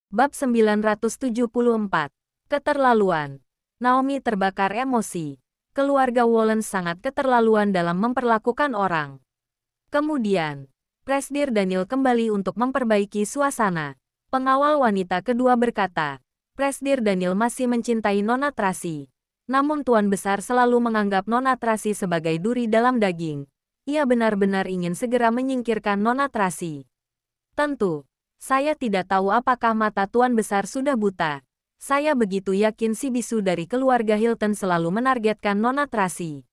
Bab 974. Keterlaluan. Naomi terbakar emosi. Keluarga Wallen sangat keterlaluan dalam memperlakukan orang. Kemudian, Presdir Daniel kembali untuk memperbaiki suasana. Pengawal wanita kedua berkata, Presdir Daniel masih mencintai Nona Tracy. Namun Tuan Besar selalu menganggap Nona Tracy sebagai duri dalam daging. Ia benar-benar ingin segera menyingkirkan Nona Tracy. Tentu. Saya tidak tahu apakah mata Tuan Besar sudah buta. Saya begitu yakin si bisu dari keluarga Hilton selalu menargetkan Nona Tracy.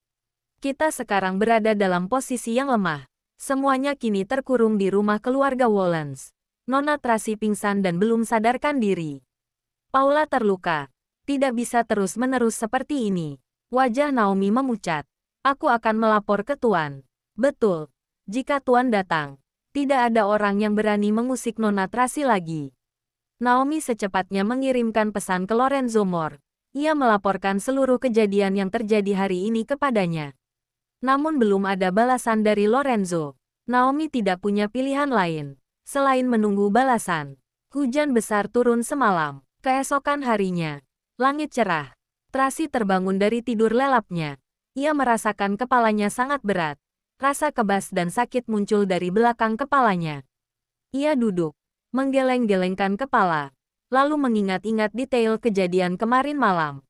Kita sekarang berada dalam posisi yang lemah. Semuanya kini terkurung di rumah keluarga Wallens. Nona Tracy pingsan dan belum sadarkan diri. Paula terluka. Tidak bisa terus-menerus seperti ini. Wajah Naomi memucat. Aku akan melapor ke Tuan. Betul. Jika Tuan datang, tidak ada orang yang berani mengusik Nona Tracy lagi. Naomi secepatnya mengirimkan pesan ke Lorenzo Moore. Ia melaporkan seluruh kejadian yang terjadi hari ini kepadanya. Namun belum ada balasan dari Lorenzo. Naomi tidak punya pilihan lain selain menunggu balasan. Hujan besar turun semalam. Keesokan harinya, langit cerah. Tracy terbangun dari tidur lelapnya. Ia merasakan kepalanya sangat berat. Rasa kebas dan sakit muncul dari belakang kepalanya. Ia duduk, menggeleng-gelengkan kepala, lalu mengingat-ingat detail kejadian kemarin malam.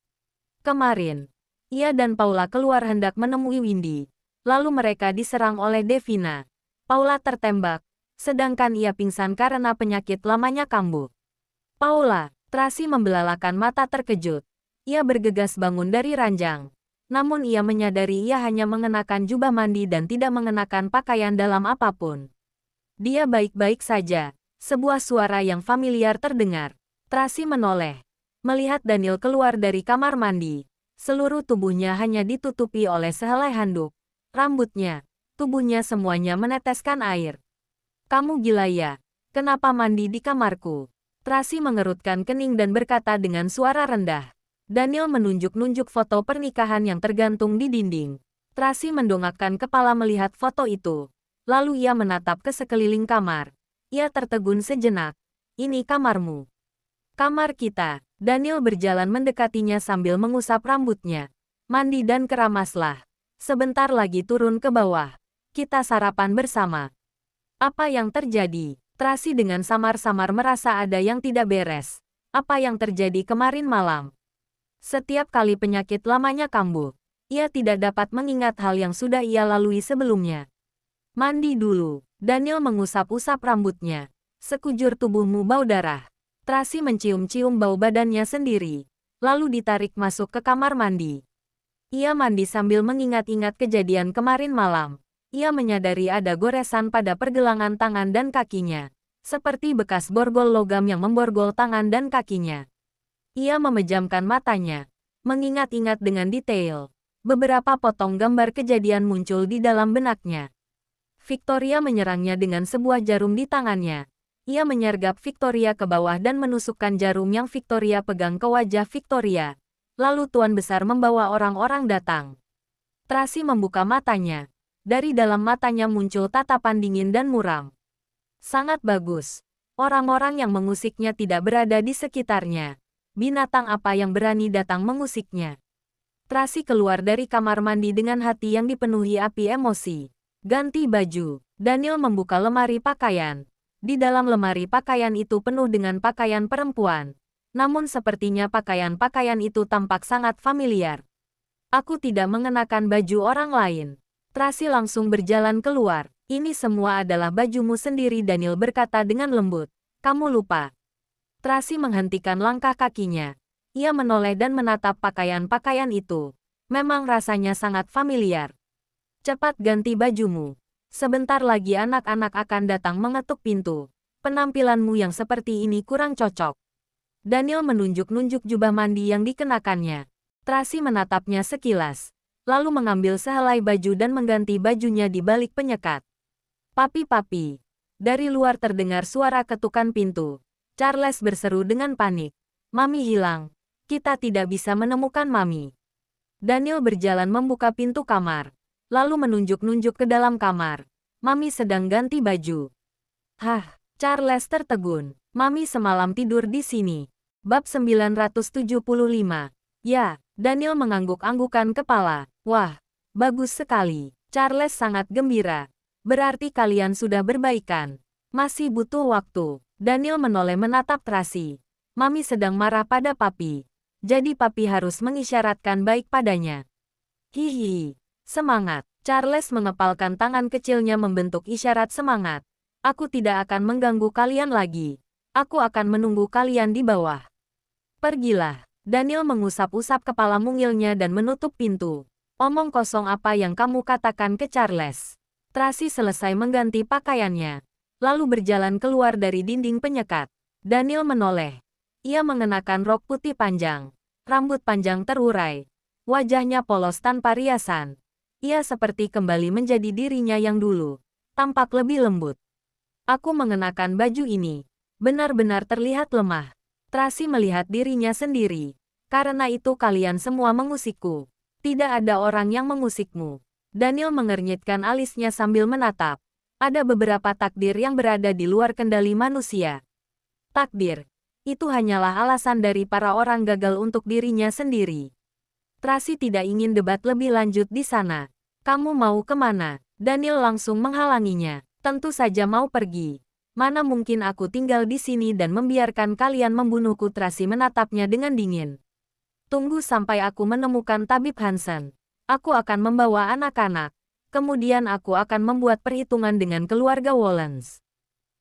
Kemarin, ia dan Paula keluar hendak menemui Windy. Lalu mereka diserang oleh Devina. Paula tertembak, sedangkan ia pingsan karena penyakit lamanya kambuh. Paula, Tracy membelalakan mata terkejut. Ia bergegas bangun dari ranjang. Namun ia menyadari ia hanya mengenakan jubah mandi dan tidak mengenakan pakaian dalam apapun. Dia baik-baik saja. Sebuah suara yang familiar terdengar. Tracy menoleh, melihat Daniel keluar dari kamar mandi. Seluruh tubuhnya hanya ditutupi oleh sehelai handuk. Rambutnya, tubuhnya semuanya meneteskan air. Kamu gila ya? Kenapa mandi di kamarku? Tracy mengerutkan kening dan berkata dengan suara rendah. Daniel menunjuk-nunjuk foto pernikahan yang tergantung di dinding. Tracy mendongakkan kepala melihat foto itu. Lalu ia menatap ke sekeliling kamar. Ia tertegun sejenak. Ini kamarmu. Kamar kita. Daniel berjalan mendekatinya sambil mengusap rambutnya. Mandi dan keramaslah. Sebentar lagi turun ke bawah. Kita sarapan bersama. Apa yang terjadi? Tracy dengan samar-samar merasa ada yang tidak beres. Apa yang terjadi kemarin malam? Setiap kali penyakit lamanya kambuh, ia tidak dapat mengingat hal yang sudah ia lalui sebelumnya. Mandi dulu. Daniel mengusap-usap rambutnya. Sekujur tubuhmu bau darah. Tracy mencium-cium bau badannya sendiri, lalu ditarik masuk ke kamar mandi. Ia mandi sambil mengingat-ingat kejadian kemarin malam. Ia menyadari ada goresan pada pergelangan tangan dan kakinya, seperti bekas borgol logam yang memborgol tangan dan kakinya. Ia memejamkan matanya, mengingat-ingat dengan detail. Beberapa potong gambar kejadian muncul di dalam benaknya. Victoria menyerangnya dengan sebuah jarum di tangannya. Ia menyergap Victoria ke bawah dan menusukkan jarum yang Victoria pegang ke wajah Victoria. Lalu Tuan Besar membawa orang-orang datang. Tracy membuka matanya. Dari dalam matanya muncul tatapan dingin dan muram. Sangat bagus. Orang-orang yang mengusiknya tidak berada di sekitarnya. Binatang apa yang berani datang mengusiknya? Tracy keluar dari kamar mandi dengan hati yang dipenuhi api emosi. Ganti baju. Daniel membuka lemari pakaian. Di dalam lemari pakaian itu penuh dengan pakaian perempuan. Namun sepertinya pakaian-pakaian itu tampak sangat familiar. Aku tidak mengenakan baju orang lain. Tracy langsung berjalan keluar. Ini semua adalah bajumu sendiri, Daniel berkata dengan lembut. Kamu lupa. Tracy menghentikan langkah kakinya. Ia menoleh dan menatap pakaian-pakaian itu. Memang rasanya sangat familiar. Cepat ganti bajumu. Sebentar lagi anak-anak akan datang mengetuk pintu. Penampilanmu yang seperti ini kurang cocok. Daniel menunjuk-nunjuk jubah mandi yang dikenakannya. Tracy menatapnya sekilas, lalu mengambil sehelai baju dan mengganti bajunya di balik penyekat. Papi-papi. Dari luar terdengar suara ketukan pintu. Charles berseru dengan panik. Mami hilang. Kita tidak bisa menemukan Mami. Daniel berjalan membuka pintu kamar, lalu menunjuk-nunjuk ke dalam kamar. Mami sedang ganti baju. Hah, Charles tertegun. Mami semalam tidur di sini. Bab 975. Ya, Daniel mengangguk-anggukan kepala. Wah, bagus sekali. Charles sangat gembira. Berarti kalian sudah berbaikan. Masih butuh waktu. Daniel menoleh menatap Tracy. Mami sedang marah pada papi. Jadi papi harus mengisyaratkan baik padanya. Hihi. Semangat. Charles mengepalkan tangan kecilnya membentuk isyarat semangat. Aku tidak akan mengganggu kalian lagi. Aku akan menunggu kalian di bawah. Pergilah. Daniel mengusap-usap kepala mungilnya dan menutup pintu. Omong kosong apa yang kamu katakan ke Charles. Tracy selesai mengganti pakaiannya. Lalu berjalan keluar dari dinding penyekat. Daniel menoleh. Ia mengenakan rok putih panjang. Rambut panjang terurai. Wajahnya polos tanpa riasan. Ia seperti kembali menjadi dirinya yang dulu. Tampak lebih lembut. Aku mengenakan baju ini. Benar-benar terlihat lemah. Tracy melihat dirinya sendiri. Karena itu kalian semua mengusikku. Tidak ada orang yang mengusikmu. Daniel mengernyitkan alisnya sambil menatap. Ada beberapa takdir yang berada di luar kendali manusia. Takdir. Itu hanyalah alasan dari para orang gagal untuk dirinya sendiri. Tracy tidak ingin debat lebih lanjut di sana. Kamu mau kemana? Daniel langsung menghalanginya. Tentu saja mau pergi. Mana mungkin aku tinggal di sini dan membiarkan kalian membunuhku. Tracy menatapnya dengan dingin. Tunggu sampai aku menemukan tabib Hansen. Aku akan membawa anak-anak. Kemudian aku akan membuat perhitungan dengan keluarga Wollens.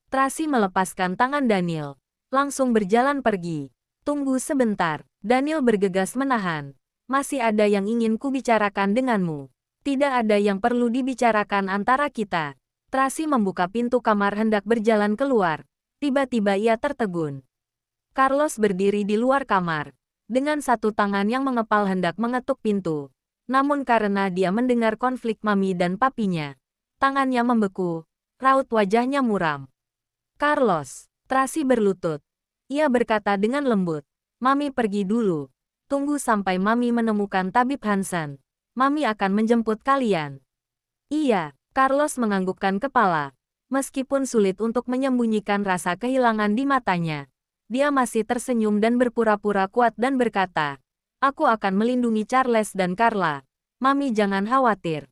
Tracy melepaskan tangan Daniel. Langsung berjalan pergi. Tunggu sebentar. Daniel bergegas menahan. Masih ada yang ingin kubicarakan denganmu. Tidak ada yang perlu dibicarakan antara kita. Tracy membuka pintu kamar hendak berjalan keluar. Tiba-tiba ia tertegun. Carlos berdiri di luar kamar. Dengan satu tangan yang mengepal hendak mengetuk pintu. Namun karena dia mendengar konflik mami dan papinya. Tangannya membeku. Raut wajahnya muram. Carlos. Tracy berlutut. Ia berkata dengan lembut. Mami pergi dulu. Tunggu sampai mami menemukan tabib Hansen. Mami akan menjemput kalian. Iya. Carlos menganggukkan kepala. Meskipun sulit untuk menyembunyikan rasa kehilangan di matanya. Dia masih tersenyum dan berpura-pura kuat dan berkata, aku akan melindungi Charles dan Carla. Mami jangan khawatir.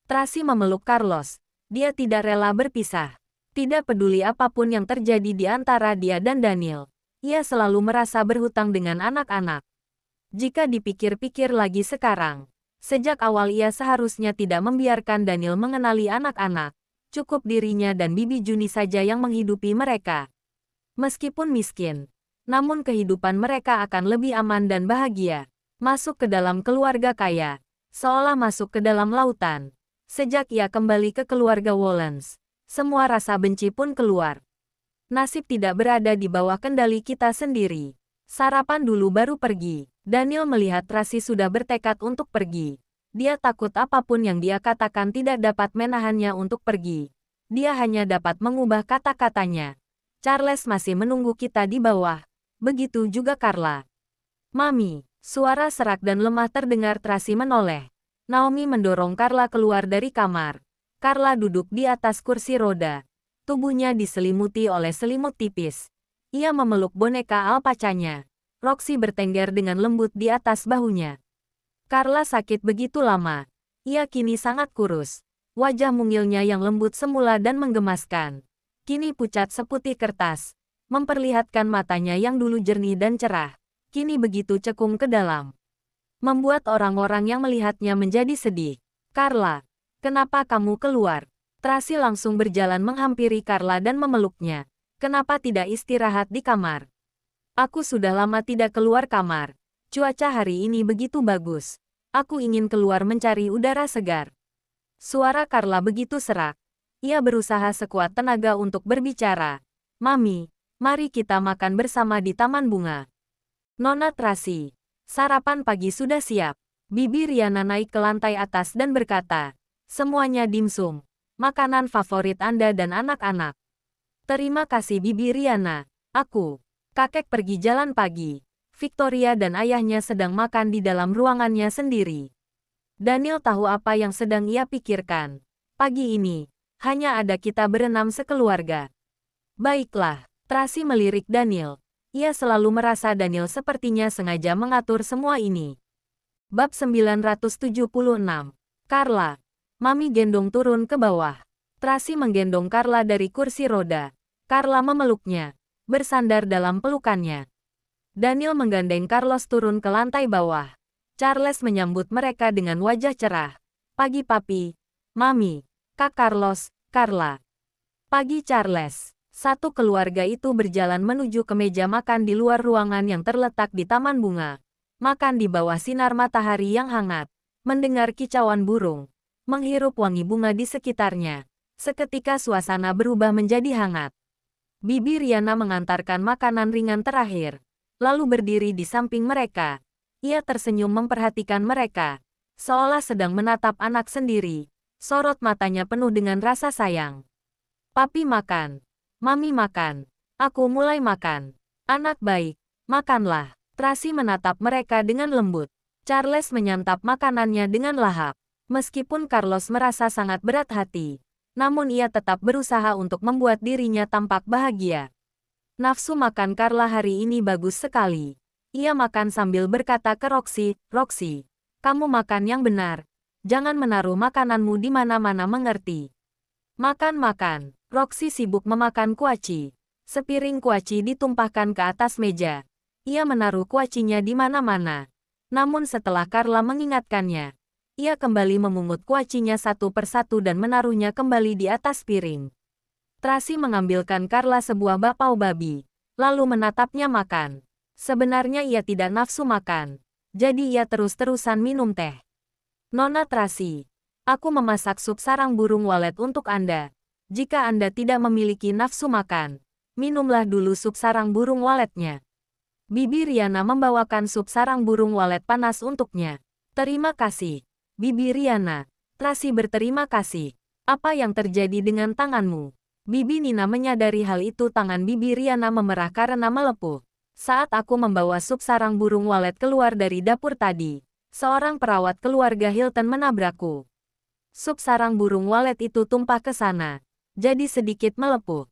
Tracy memeluk Carlos. Dia tidak rela berpisah. Tidak peduli apapun yang terjadi di antara dia dan Daniel. Ia selalu merasa berhutang dengan anak-anak. Jika dipikir-pikir lagi sekarang. Sejak awal ia seharusnya tidak membiarkan Daniel mengenali anak-anak. Cukup dirinya dan Bibi Juni saja yang menghidupi mereka. Meskipun miskin, namun kehidupan mereka akan lebih aman dan bahagia. Masuk ke dalam keluarga kaya, seolah masuk ke dalam lautan. Sejak ia kembali ke keluarga Wollens, semua rasa benci pun keluar. Nasib tidak berada di bawah kendali kita sendiri. Sarapan dulu baru pergi. Daniel melihat Tracy sudah bertekad untuk pergi. Dia takut apapun yang dia katakan tidak dapat menahannya untuk pergi. Dia hanya dapat mengubah kata-katanya. Charles masih menunggu kita di bawah. Begitu juga Carla. Mami, suara serak dan lemah terdengar. Tracy menoleh. Naomi mendorong Carla keluar dari kamar. Carla duduk di atas kursi roda. Tubuhnya diselimuti oleh selimut tipis. Ia memeluk boneka alpacanya. Roxy bertengger dengan lembut di atas bahunya. Carla sakit begitu lama. Ia kini sangat kurus. Wajah mungilnya yang lembut semula dan menggemaskan. Kini pucat seputih kertas. Memperlihatkan matanya yang dulu jernih dan cerah. Kini begitu cekung ke dalam. Membuat orang-orang yang melihatnya menjadi sedih. Carla, kenapa kamu keluar? Tracy langsung berjalan menghampiri Carla dan memeluknya. Kenapa tidak istirahat di kamar? Aku sudah lama tidak keluar kamar. Cuaca hari ini begitu bagus. Aku ingin keluar mencari udara segar. Suara Carla begitu serak. Ia berusaha sekuat tenaga untuk berbicara. Mami, mari kita makan bersama di taman bunga. Nona Tracy, sarapan pagi sudah siap. Bibi Riana naik ke lantai atas dan berkata, semuanya dimsum. Makanan favorit Anda dan anak-anak. Terima kasih Bibi Riana. Kakek pergi jalan pagi. Victoria dan ayahnya sedang makan di dalam ruangannya sendiri. Daniel tahu apa yang sedang ia pikirkan. Pagi ini, hanya ada kita berenam sekeluarga. Baiklah, Tracy melirik Daniel. Ia selalu merasa Daniel sepertinya sengaja mengatur semua ini. Bab 976. Carla. Mami gendong turun ke bawah. Tracy menggendong Carla dari kursi roda. Carla memeluknya, bersandar dalam pelukannya. Daniel menggandeng Carlos turun ke lantai bawah. Charles menyambut mereka dengan wajah cerah. Pagi papi, mami, Kak Carlos, Carla. Pagi Charles. Satu keluarga itu berjalan menuju ke meja makan di luar ruangan yang terletak di taman bunga. Makan di bawah sinar matahari yang hangat. Mendengar kicauan burung. Menghirup wangi bunga di sekitarnya. Seketika suasana berubah menjadi hangat. Bibi Riana mengantarkan makanan ringan terakhir. Lalu berdiri di samping mereka. Ia tersenyum memperhatikan mereka. Seolah sedang menatap anak sendiri. Sorot matanya penuh dengan rasa sayang. Papi makan. Mami makan. Aku mulai makan. Anak baik, makanlah. Tracy menatap mereka dengan lembut. Charles menyantap makanannya dengan lahap. Meskipun Carlos merasa sangat berat hati, namun ia tetap berusaha untuk membuat dirinya tampak bahagia. Nafsu makan Carla hari ini bagus sekali. Ia makan sambil berkata ke Roxy, "Roxy, kamu makan yang benar. Jangan menaruh makananmu di mana-mana, mengerti?" Makan-makan. Roxy sibuk memakan kuaci. Sepiring kuaci ditumpahkan ke atas meja. Ia menaruh kuacinya di mana-mana. Namun setelah Carla mengingatkannya, ia kembali memungut kuacinya satu persatu dan menaruhnya kembali di atas piring. Tracy mengambilkan Carla sebuah bakpao babi, lalu menatapnya makan. Sebenarnya ia tidak nafsu makan, jadi ia terus-terusan minum teh. Nona Tracy, aku memasak sup sarang burung walet untuk Anda. Jika Anda tidak memiliki nafsu makan, minumlah dulu sup sarang burung waletnya. Bibi Riana membawakan sup sarang burung walet panas untuknya. Terima kasih, Bibi Riana. Tracy berterima kasih. Apa yang terjadi dengan tanganmu? Bibi Nina menyadari hal itu, tangan Bibi Riana memerah karena melepuh. Saat aku membawa sup sarang burung walet keluar dari dapur tadi, seorang perawat keluarga Hilton menabrakku. Sup sarang burung walet itu tumpah ke sana, jadi sedikit melepuh.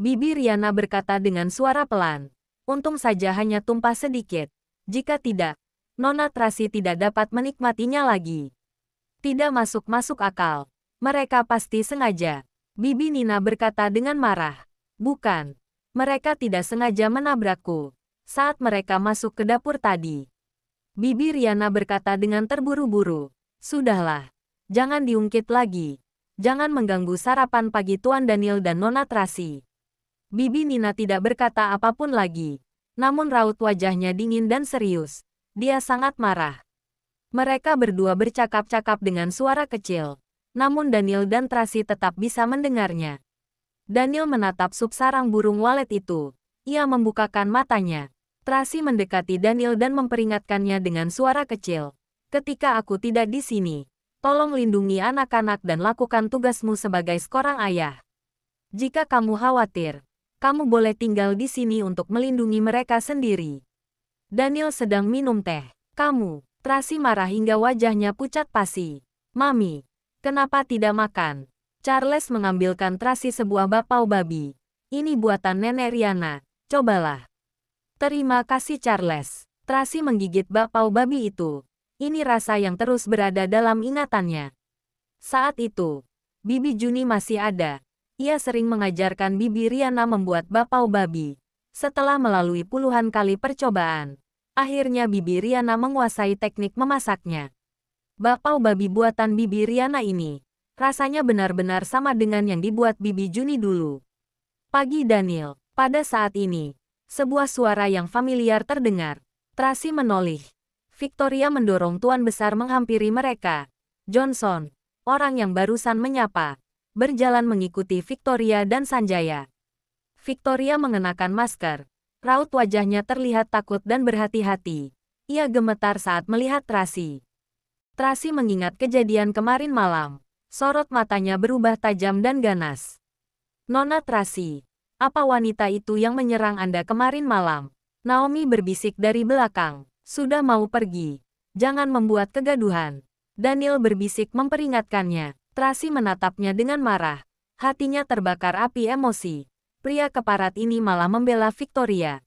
Bibi Riana berkata dengan suara pelan. Untung saja hanya tumpah sedikit. Jika tidak, Nona Tracy tidak dapat menikmatinya lagi. Tidak masuk akal. Mereka pasti sengaja. Bibi Nina berkata dengan marah. Bukan. Mereka tidak sengaja menabrakku. Saat mereka masuk ke dapur tadi. Bibi Riana berkata dengan terburu-buru. Sudahlah. Jangan diungkit lagi. Jangan mengganggu sarapan pagi Tuan Daniel dan Nona Tracy. Bibi Nina tidak berkata apapun lagi. Namun raut wajahnya dingin dan serius. Dia sangat marah. Mereka berdua bercakap-cakap dengan suara kecil. Namun Daniel dan Tracy tetap bisa mendengarnya. Daniel menatap sup sarang burung walet itu. Ia membukakan matanya. Tracy mendekati Daniel dan memperingatkannya dengan suara kecil. Ketika aku tidak di sini, tolong lindungi anak-anak dan lakukan tugasmu sebagai seorang ayah. Jika kamu khawatir, kamu boleh tinggal di sini untuk melindungi mereka sendiri. Daniel sedang minum teh. Kamu, Tracy marah hingga wajahnya pucat pasi. Mami, kenapa tidak makan? Charles mengambilkan Tracy sebuah bakpao babi. Ini buatan Nenek Riana, cobalah. Terima kasih Charles. Tracy menggigit bakpao babi itu. Ini rasa yang terus berada dalam ingatannya. Saat itu, Bibi Juni masih ada. Ia sering mengajarkan Bibi Riana membuat bakpao babi. Setelah melalui puluhan kali percobaan, akhirnya Bibi Riana menguasai teknik memasaknya. Bakpao babi buatan Bibi Riana ini, rasanya benar-benar sama dengan yang dibuat Bibi Juni dulu. Pagi Daniel, pada saat ini, sebuah suara yang familiar terdengar. Tracy menoleh. Victoria mendorong Tuan Besar menghampiri mereka. Johnson, orang yang barusan menyapa, berjalan mengikuti Victoria dan Sanjaya. Victoria mengenakan masker. Raut wajahnya terlihat takut dan berhati-hati. Ia gemetar saat melihat Tracy. Tracy mengingat kejadian kemarin malam. Sorot matanya berubah tajam dan ganas. Nona Tracy, apa wanita itu yang menyerang Anda kemarin malam? Naomi berbisik dari belakang. Sudah mau pergi. Jangan membuat kegaduhan. Daniel berbisik memperingatkannya. Tracy menatapnya dengan marah. Hatinya terbakar api emosi. Pria keparat ini malah membela Victoria.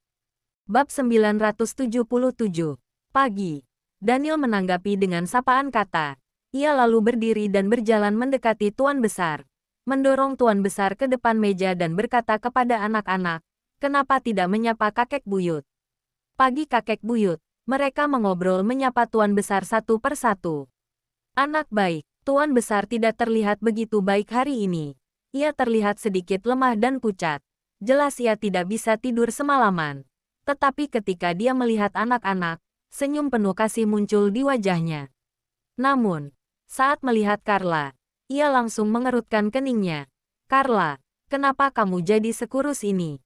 Bab 977. Pagi. Daniel menanggapi dengan sapaan kata. Ia lalu berdiri dan berjalan mendekati Tuan Besar. Mendorong Tuan Besar ke depan meja dan berkata kepada anak-anak, kenapa tidak menyapa kakek buyut? Pagi kakek buyut. Mereka mengobrol menyapa Tuan Besar satu persatu. Anak baik, Tuan Besar tidak terlihat begitu baik hari ini. Ia terlihat sedikit lemah dan pucat. Jelas ia tidak bisa tidur semalaman. Tetapi ketika dia melihat anak-anak, senyum penuh kasih muncul di wajahnya. Namun, saat melihat Carla, ia langsung mengerutkan keningnya. Carla, kenapa kamu jadi sekurus ini?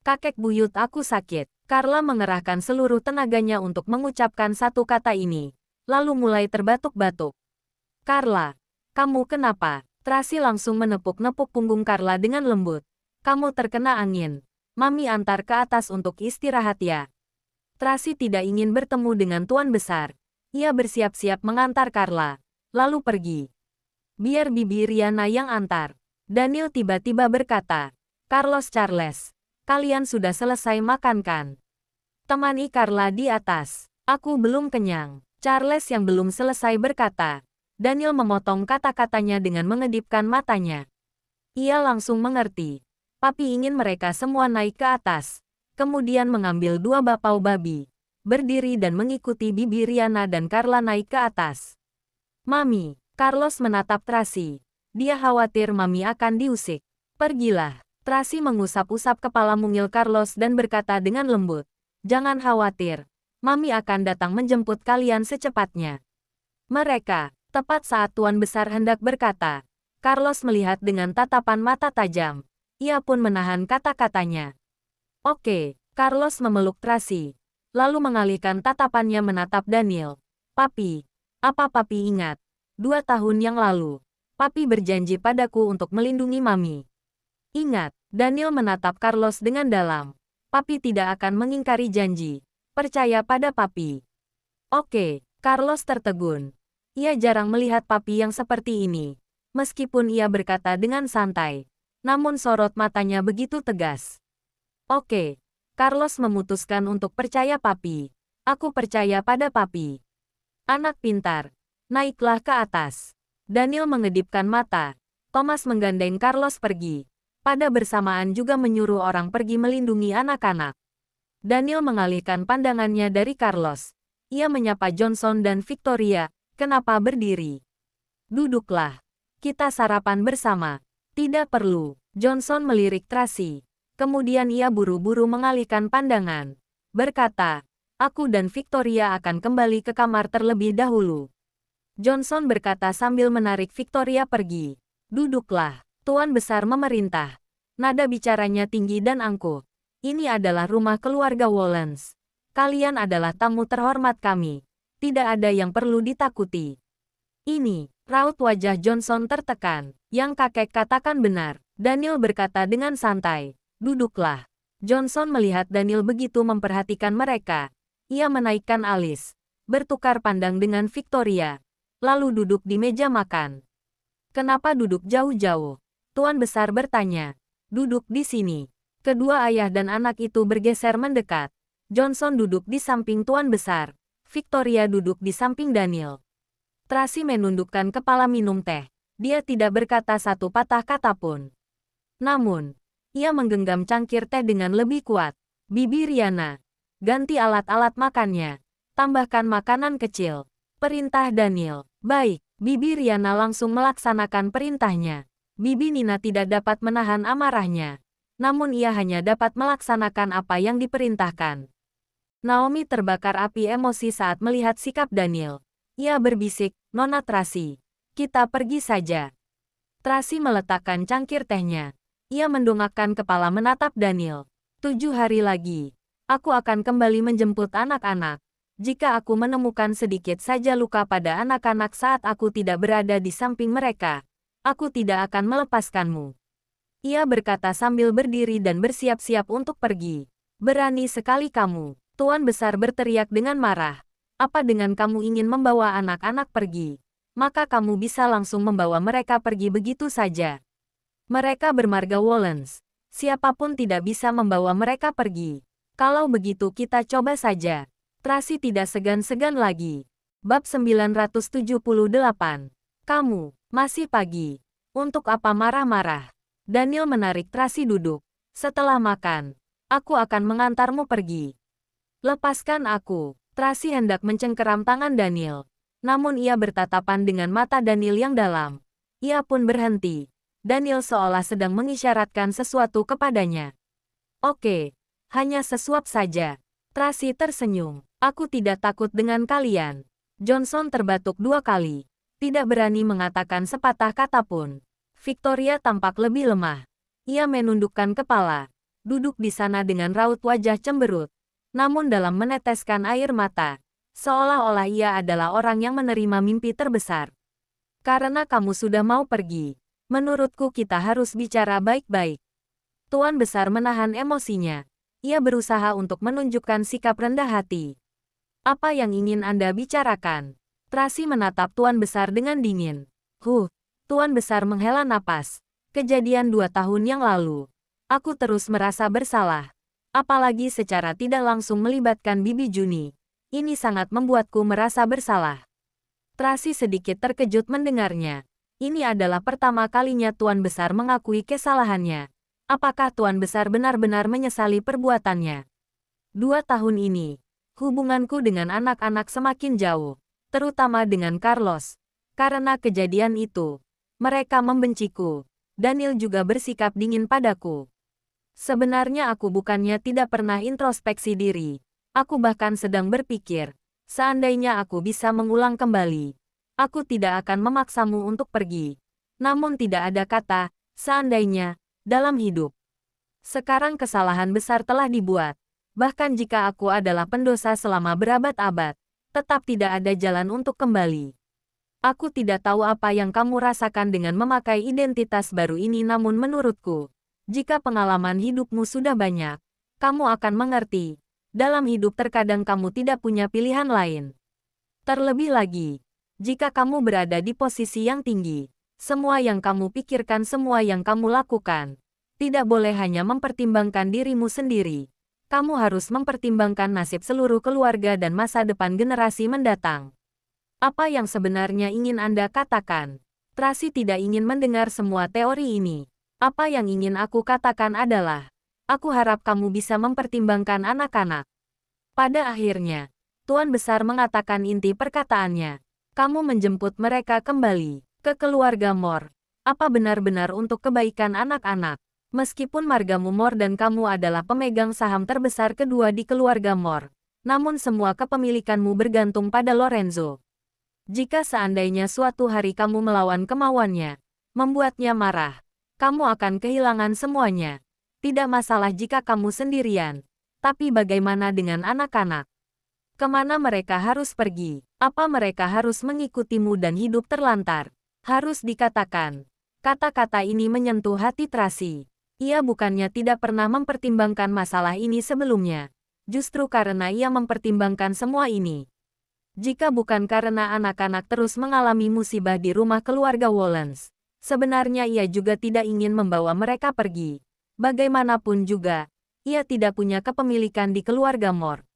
Kakek buyut, aku sakit. Carla mengerahkan seluruh tenaganya untuk mengucapkan satu kata ini, lalu mulai terbatuk-batuk. Carla, kamu kenapa? Tracy langsung menepuk-nepuk punggung Carla dengan lembut. Kamu terkena angin. Mami antar ke atas untuk istirahat ya. Tracy tidak ingin bertemu dengan Tuan Besar. Ia bersiap-siap mengantar Carla, lalu pergi. Biar Bibi Riana yang antar. Daniel tiba-tiba berkata, Carlos Charles, kalian sudah selesai makan kan? Temani Carla di atas. Aku belum kenyang. Charles yang belum selesai berkata. Daniel memotong kata-katanya dengan mengedipkan matanya. Ia langsung mengerti. Papi ingin mereka semua naik ke atas. Kemudian mengambil 2 bapau babi. Berdiri dan mengikuti Bibi Riana dan Carla naik ke atas. Mami, Carlos menatap Tracy. Dia khawatir Mami akan diusik. Pergilah. Tracy mengusap-usap kepala mungil Carlos dan berkata dengan lembut. Jangan khawatir. Mami akan datang menjemput kalian secepatnya. Mereka, tepat saat Tuan Besar hendak berkata. Carlos melihat dengan tatapan mata tajam. Ia pun menahan kata-katanya. Oke, Carlos memeluk Tracy. Lalu mengalihkan tatapannya menatap Daniel. Papi, apa Papi ingat? 2 tahun yang lalu, Papi berjanji padaku untuk melindungi Mami. Ingat, Daniel menatap Carlos dengan dalam. Papi tidak akan mengingkari janji. Percaya pada Papi. Oke, Carlos tertegun. Ia jarang melihat Papi yang seperti ini. Meskipun ia berkata dengan santai. Namun sorot matanya begitu tegas. Oke, Carlos memutuskan untuk percaya Papi. Aku percaya pada Papi. Anak pintar, naiklah ke atas. Daniel mengedipkan mata. Thomas menggandeng Carlos pergi. Pada bersamaan juga menyuruh orang pergi melindungi anak-anak. Daniel mengalihkan pandangannya dari Carlos. Ia menyapa Johnson dan Victoria. Kenapa berdiri? Duduklah. Kita sarapan bersama. Tidak perlu. Johnson melirik Tracy. Kemudian ia buru-buru mengalihkan pandangan. Berkata, aku dan Victoria akan kembali ke kamar terlebih dahulu. Johnson berkata sambil menarik Victoria pergi. Duduklah. Tuan Besar memerintah. Nada bicaranya tinggi dan angkuh. Ini adalah rumah keluarga Wollens. Kalian adalah tamu terhormat kami. Tidak ada yang perlu ditakuti. Ini, raut wajah Johnson tertekan. Yang kakek katakan benar. Daniel berkata dengan santai. Duduklah. Johnson melihat Daniel begitu memperhatikan mereka. Ia menaikkan alis. Bertukar pandang dengan Victoria. Lalu duduk di meja makan. Kenapa duduk jauh-jauh? Tuan Besar bertanya. Duduk di sini. Kedua ayah dan anak itu bergeser mendekat. Johnson duduk di samping Tuan Besar. Victoria duduk di samping Daniel. Tracy menundukkan kepala minum teh. Dia tidak berkata satu patah kata pun. Namun, ia menggenggam cangkir teh dengan lebih kuat. Bibi Riana, ganti alat-alat makannya. Tambahkan makanan kecil. Perintah Daniel. Baik, Bibi Riana langsung melaksanakan perintahnya. Bibi Nina tidak dapat menahan amarahnya. Namun ia hanya dapat melaksanakan apa yang diperintahkan. Naomi terbakar api emosi saat melihat sikap Daniel. Ia berbisik, Nona Tracy. Kita pergi saja. Tracy meletakkan cangkir tehnya. Ia mendongakkan kepala menatap Daniel. 7 hari lagi. Aku akan kembali menjemput anak-anak. Jika aku menemukan sedikit saja luka pada anak-anak saat aku tidak berada di samping mereka, aku tidak akan melepaskanmu. Ia berkata sambil berdiri dan bersiap-siap untuk pergi. Berani sekali kamu. Tuan Besar berteriak dengan marah. Apa dengan kamu ingin membawa anak-anak pergi? Maka kamu bisa langsung membawa mereka pergi begitu saja. Mereka bermarga Wollens. Siapapun tidak bisa membawa mereka pergi. Kalau begitu kita coba saja. Tracy tidak segan-segan lagi. Bab 978. Kamu, masih pagi. Untuk apa marah-marah? Daniel menarik Tracy duduk. Setelah makan, aku akan mengantarmu pergi. Lepaskan aku. Tracy hendak mencengkeram tangan Daniel. Namun ia bertatapan dengan mata Daniel yang dalam. Ia pun berhenti. Daniel seolah sedang mengisyaratkan sesuatu kepadanya. Oke, hanya sesuap saja. Tracy tersenyum. Aku tidak takut dengan kalian. Johnson terbatuk 2 kali. Tidak berani mengatakan sepatah kata pun. Victoria tampak lebih lemah. Ia menundukkan kepala. Duduk di sana dengan raut wajah cemberut. Namun dalam meneteskan air mata. Seolah-olah ia adalah orang yang menerima mimpi terbesar. Karena kamu sudah mau pergi. Menurutku kita harus bicara baik-baik. Tuan Besar menahan emosinya. Ia berusaha untuk menunjukkan sikap rendah hati. Apa yang ingin Anda bicarakan? Tracy menatap Tuan Besar dengan dingin. Tuan Besar menghela napas. Kejadian 2 tahun yang lalu. Aku terus merasa bersalah. Apalagi secara tidak langsung melibatkan Bibi Juni. Ini sangat membuatku merasa bersalah. Tracy sedikit terkejut mendengarnya. Ini adalah pertama kalinya Tuan Besar mengakui kesalahannya. Apakah Tuan Besar benar-benar menyesali perbuatannya? 2 tahun ini, hubunganku dengan anak-anak semakin jauh. Terutama dengan Carlos. Karena kejadian itu, mereka membenciku. Daniel juga bersikap dingin padaku. Sebenarnya aku bukannya tidak pernah introspeksi diri. Aku bahkan sedang berpikir, seandainya aku bisa mengulang kembali, aku tidak akan memaksamu untuk pergi. Namun tidak ada kata, seandainya, dalam hidup. Sekarang kesalahan besar telah dibuat. Bahkan jika aku adalah pendosa selama berabad-abad, tetap tidak ada jalan untuk kembali. Aku tidak tahu apa yang kamu rasakan dengan memakai identitas baru ini, namun menurutku, jika pengalaman hidupmu sudah banyak, kamu akan mengerti. Dalam hidup terkadang kamu tidak punya pilihan lain. Terlebih lagi, jika kamu berada di posisi yang tinggi, semua yang kamu pikirkan, semua yang kamu lakukan, tidak boleh hanya mempertimbangkan dirimu sendiri. Kamu harus mempertimbangkan nasib seluruh keluarga dan masa depan generasi mendatang. Apa yang sebenarnya ingin Anda katakan? Tracy tidak ingin mendengar semua teori ini. Apa yang ingin aku katakan adalah, aku harap kamu bisa mempertimbangkan anak-anak. Pada akhirnya, Tuan Besar mengatakan inti perkataannya. Kamu menjemput mereka kembali ke keluarga Moore. Apa benar-benar untuk kebaikan anak-anak? Meskipun margamu Moore dan kamu adalah pemegang saham terbesar kedua di keluarga Moore, namun semua kepemilikanmu bergantung pada Lorenzo. Jika seandainya suatu hari kamu melawan kemauannya, membuatnya marah, kamu akan kehilangan semuanya. Tidak masalah jika kamu sendirian, tapi bagaimana dengan anak-anak? Kemana mereka harus pergi? Apa mereka harus mengikutimu dan hidup terlantar? Harus dikatakan. Kata-kata ini menyentuh hati Tracy. Ia bukannya tidak pernah mempertimbangkan masalah ini sebelumnya. Justru karena ia mempertimbangkan semua ini. Jika bukan karena anak-anak terus mengalami musibah di rumah keluarga Wollens, sebenarnya ia juga tidak ingin membawa mereka pergi. Bagaimanapun juga, ia tidak punya kepemilikan di keluarga Moore.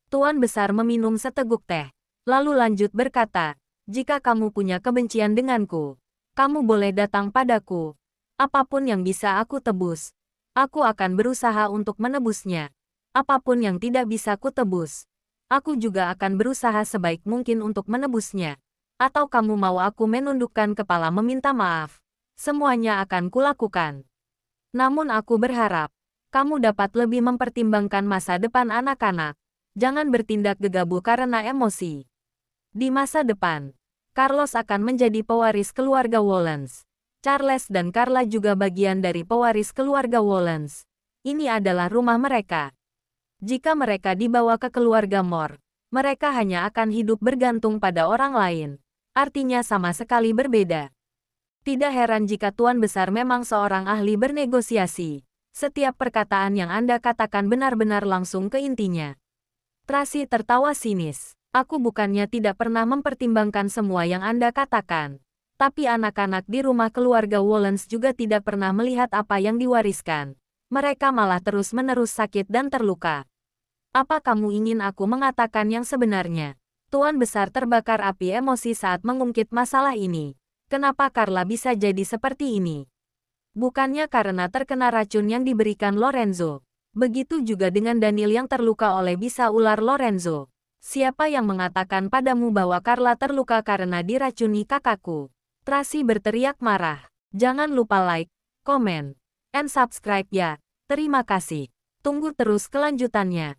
Tuan Besar meminum seteguk teh, lalu lanjut berkata, jika kamu punya kebencian denganku, kamu boleh datang padaku. Apapun yang bisa aku tebus, aku akan berusaha untuk menebusnya. Apapun yang tidak bisa ku tebus, aku juga akan berusaha sebaik mungkin untuk menebusnya. Atau kamu mau aku menundukkan kepala meminta maaf? Semuanya akan kulakukan. Namun aku berharap, kamu dapat lebih mempertimbangkan masa depan anak-anak. Jangan bertindak gegabah karena emosi. Di masa depan, Carlos akan menjadi pewaris keluarga Wollens. Charles dan Carla juga bagian dari pewaris keluarga Wollens. Ini adalah rumah mereka. Jika mereka dibawa ke keluarga Moore, mereka hanya akan hidup bergantung pada orang lain. Artinya sama sekali berbeda. Tidak heran jika Tuan Besar memang seorang ahli bernegosiasi. Setiap perkataan yang Anda katakan benar-benar langsung ke intinya. Tracy tertawa sinis. Aku bukannya tidak pernah mempertimbangkan semua yang Anda katakan. Tapi anak-anak di rumah keluarga Wollens juga tidak pernah melihat apa yang diwariskan. Mereka malah terus-menerus sakit dan terluka. Apa kamu ingin aku mengatakan yang sebenarnya? Tuan Besar terbakar api emosi saat mengungkit masalah ini. Kenapa Carla bisa jadi seperti ini? Bukannya karena terkena racun yang diberikan Lorenzo. Begitu juga dengan Daniel yang terluka oleh bisa ular Lorenzo. Siapa yang mengatakan padamu bahwa Carla terluka karena diracuni kakakku? Tracy berteriak marah. Jangan lupa like, comment, and subscribe ya. Terima kasih. Tunggu terus kelanjutannya.